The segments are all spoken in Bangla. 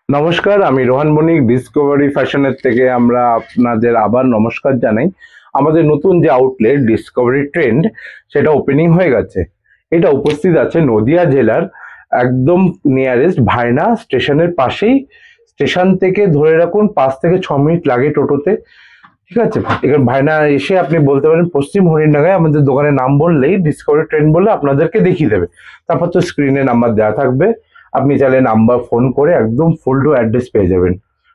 নমস্কার, আমি রোহান বণিক ডিসকভারি ফ্যাশনের থেকে আমরা আপনাদের আবার নমস্কার জানাই। আমাদের নতুন যে আউটলেট ডিসকভারি ট্রেন্ড সেটা ওপেনিং হয়ে গেছে। এটা উপস্থিত আছে নদিয়া জেলার একদম নিয়ারেস্ট ভায়না স্টেশনের পাশেই। স্টেশন থেকে ধরে রাখুন 5 থেকে 6 মিনিট লাগে টোটোতে। ঠিক আছে, এখানে ভায়না এসে আপনি বলতে পারেন পশ্চিম হরিণডাঙ্গায় আমাদের দোকানের নাম বললেই ডিসকভারি ট্রেন্ড বলে আপনাদেরকে দেখিয়ে দেবে। তারপর তো স্ক্রিনে নাম্বার দেওয়া থাকবে, আপনি চাইলে নাম্বার ফোন করে একদম ফুল টু অ্যাড্রেস পেয়ে যাবেন।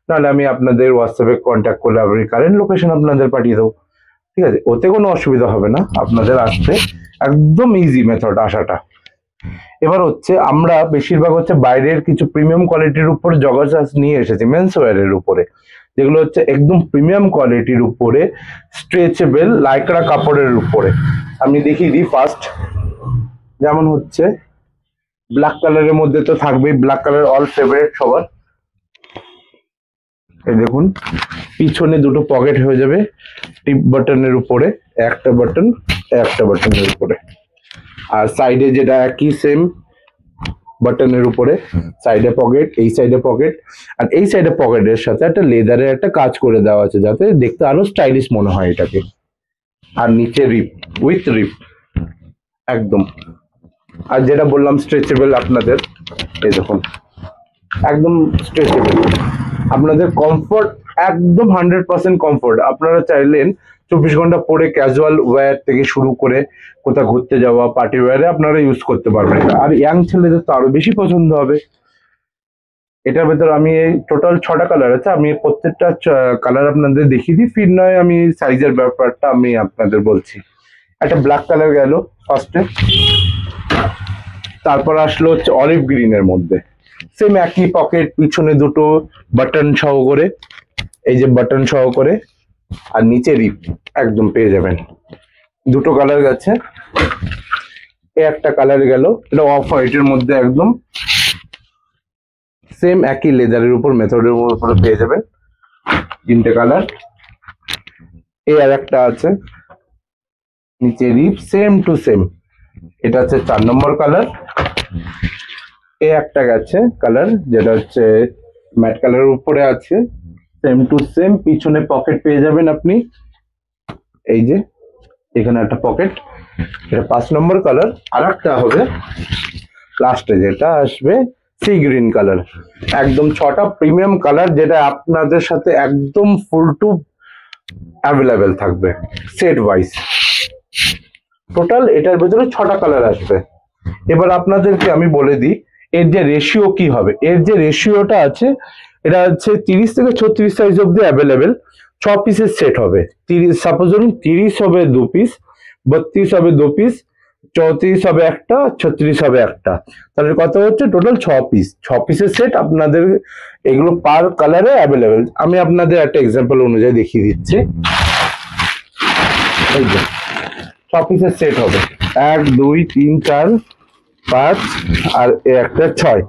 নাহলে আমি আপনাদের হোয়াটসঅ্যাপে কন্ট্যাক্ট করলে আমি কারেন্ট লোকেশন আপনাদের পাঠিয়ে দেবো। ঠিক আছে, ওতে কোনো অসুবিধা হবে না আপনাদের আসতে, একদম ইজি মেথড আসাটা। এবার হচ্ছে আমরা বেশিরভাগ হচ্ছে বাইরের কিছু প্রিমিয়াম কোয়ালিটির উপরে জগার্স নিয়ে এসেছি মেন্স ওয়্যারের উপরে, যেগুলো হচ্ছে একদম প্রিমিয়াম কোয়ালিটির উপরে স্ট্রেচেবল লাইক্রা কাপড়ের উপরে। আমি দেখিয়ে দিই ফার্স্ট, যেমন হচ্ছে ব্ল্যাক কালারের মধ্যে তো থাকবেই, ব্ল্যাক কালার অল ফেভারিট সবার। এই দেখুন, পিছনে দুটো পকেট হয়ে যাবে টিপ বাটনের উপরে, একটা বাটনের উপরে, আর সাইডে যেটা একই সেম বাটনের উপরে, সাইডে পকেট, এই সাইডে পকেট, আর এই সাইডে পকেটের সাথে একটা লেদারের একটা কাজ করে দেওয়া আছে যাতে দেখতে আরো স্টাইলিশ মনে হয় এটাকে। আর নিচে রিপ উইথ রিপ একদম। আর যেটা বললাম স্ট্রেচেবল আপনাদের, এই দেখুন একদম স্ট্রেচেবল, আপনাদের কমফোর্ট একদম 100% কমফোর্ট। আপনারা চাইলেন 24 ঘন্টা পরে ক্যাজুয়াল ওয়্যার থেকে শুরু করে কোথাও ঘুরতে যাওয়া পার্টি ওয়্যারে আপনারা ইউজ করতে পারবেন। আর ইয়াং ছেলেদের তো আরো বেশি পছন্দ হবে। এটার ভেতর আমি এই টোটাল 6টা কালার আছে, আমি প্রত্যেকটা কালার আপনাদের দেখিয়ে দিই, ফির নয় আমি সাইজের ব্যাপারটা আমি আপনাদের বলছি। একটা ব্ল্যাক কালার গেল ফার্স্টে, তারপর আসলো হচ্ছে অলিভ গ্রিনের মধ্যে, সেম একই পকেট, পিছনে দুটো বাটন সহ করে, এই যে বাটন সহ করে, আর নিচে রিপ একদম পেয়ে যাবেন। দুটো কালার গেছে, একটা কালার গেল, এটা অফ হোয়াইটের মধ্যে একদম সেম একই লেদারের উপর মেথডের উপরে পেয়ে যাবেন। 3টে কালার, এই আর একটা আছে নিচে রিপ সেম টু সেম, এটা হচ্ছে 4 নম্বর কালার। এই একটা গেছে কালার যেটা হচ্ছে ম্যাট কালারের উপরে আছে, সেম টু সেম, পিছনে পকেট পেয়ে যাবেন আপনি, এই যে এখানে একটা পকেট, এটা 5 নম্বর কালার। আর একটা হবে লাস্টে যেটা আসবে সি গ্রিন কালার, একদম 6টা প্রিমিয়াম কালার যেটা আপনাদের সাথে একদম ফুল টু অ্যাভেলেবেল থাকবে সেট ওয়াইজ। টোটাল এটার ভেতরে 6টা কালার আসবে। এবার আপনাদেরকে আমি বলে দিই এর যে রেশিও কি হবে। এর যে রেশিওটা আছে এটা হচ্ছে 30 থেকে 36 সাইজ অব্দি অ্যাভেলেবেল। 6 পিসের সেট হবে। 30 সাপোজ ধরুন 30 হবে 2 পিস, 32 হবে 2 পিস, 34 হবে একটা, 36 হবে একটা, তাহলে কত হচ্ছে টোটাল 6 পিস। 6 পিসের সেট আপনাদের, এগুলো পার কালারে অ্যাভেলেবেল। আমি আপনাদের একটা এক্সাম্পল অনুযায়ী দেখিয়ে দিচ্ছি। এই যে 6 পিসের সেট হবে, 1 2 3 4 5 আর একটা 6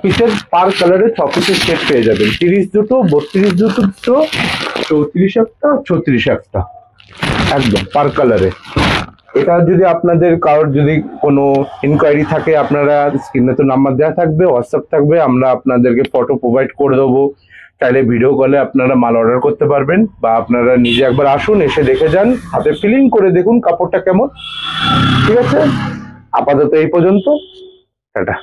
পিসের পার কালারে 6 পিসের সেট পেয়ে যাবেন। 30 দুটো, 32 দুটো, 34 একটা, 36 একটা, একদম পার কালারে। এটা যদি আপনাদের কারোর যদি কোনো ইনকোয়ারি থাকে, আপনারা স্ক্রিনে তো নাম্বার দেওয়া থাকবে, হোয়াটসঅ্যাপ থাকবে, আমরা আপনাদেরকে ফটো প্রোভাইড করে দেবো। চাইলে ভিডিও কলে আপনারা মাল অর্ডার করতে পারবেন, বা আপনারা নিজে একবার আসুন, এসে দেখে যান, হাতে ফিলিং করে দেখুন কাপড়টা কেমন। ঠিক আছে, আপাতত এই পর্যন্ত, টাটা।